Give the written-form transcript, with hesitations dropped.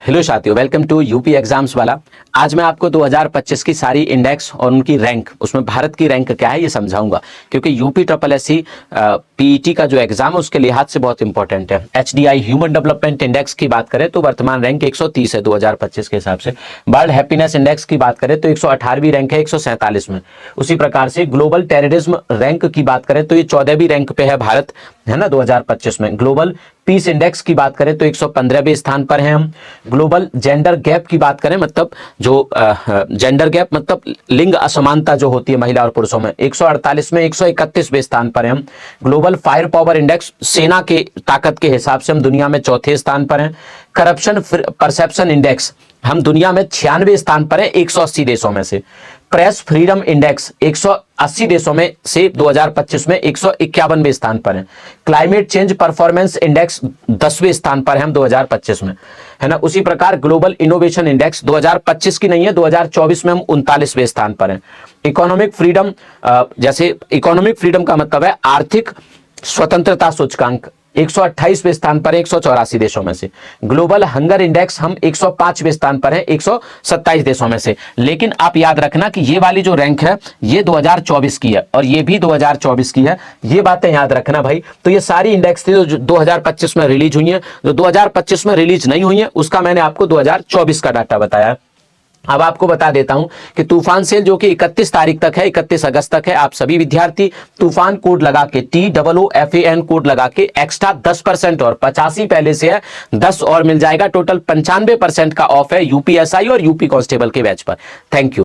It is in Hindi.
हेलो साथियों, वेलकम टू यूपी एग्जाम्स वाला। आज मैं आपको 2025 की सारी इंडेक्स और उनकी रैंक, उसमें भारत की रैंक क्या है ये समझाऊंगा, क्योंकि UP triple S C PET का जो एग्जाम है उसके लिहाज से बहुत इंपॉर्टेंट है। एचडीआई ह्यूमन डेवलपमेंट इंडेक्स की बात करें तो वर्तमान रैंक 130 है 2025 के हिसाब से। वर्ल्ड हैप्पीनेस इंडेक्स की बात करें तो 118वीं रैंक है 147 में। उसी प्रकार से ग्लोबल टेररिज्म रैंक की बात करें तो ये 14वीं रैंक पे है भारत, है ना, 2025 में। ग्लोबल पीस इंडेक्स की बात करें तो 115वें स्थान पर हैं हम। ग्लोबल जेंडर गैप की बात करें, मतलब जो जेंडर गैप मतलब लिंग असमानता जो होती है महिला और पुरुषों में, 148 में 131वें स्थान पर हैं हम। ग्लोबल फायर पावर इंडेक्स, सेना के ताकत के हिसाब से हम दुनिया में चौथे स्थान पर हैं। करप्शन परसेप्शन इंडेक्स हम दुनिया में 96वें स्थान पर है 180 देशों में से। प्रेस फ्रीडम इंडेक्स 180 देशों में से 2025 में 151वें स्थान पर है। क्लाइमेट चेंज परफॉर्मेंस इंडेक्स 10वें स्थान पर है हम 2025 में, है ना। उसी प्रकार ग्लोबल इनोवेशन इंडेक्स 2025 की नहीं है, 2024 में हम 39वें स्थान पर हैं। इकोनॉमिक फ्रीडम, जैसे इकोनॉमिक फ्रीडम का मतलब है आर्थिक स्वतंत्रता सूचकांक, 128वें स्थान पर है 184 देशों में से। ग्लोबल हंगर इंडेक्स हम 105वें स्थान पर है 127 देशों में से। लेकिन आप याद रखना कि ये वाली जो रैंक है ये 2024 की है और ये भी 2024 की है, ये बातें याद रखना भाई। तो ये सारी इंडेक्स थी जो 2025 में रिलीज हुई है। जो 2025 में रिलीज नहीं हुई है उसका मैंने आपको 2024 का डाटा बताया। अब आपको बता देता हूं कि तूफान सेल जो कि 31 तारीख तक है, 31 अगस्त तक है, आप सभी विद्यार्थी तूफान कोड लगा के TOOFAN कोड लगा के एक्स्ट्रा 10% और 85 पहले से है 10 और मिल जाएगा। टोटल 95% का ऑफ है यूपीएसआई और यूपी कांस्टेबल के बैच पर। Thank you.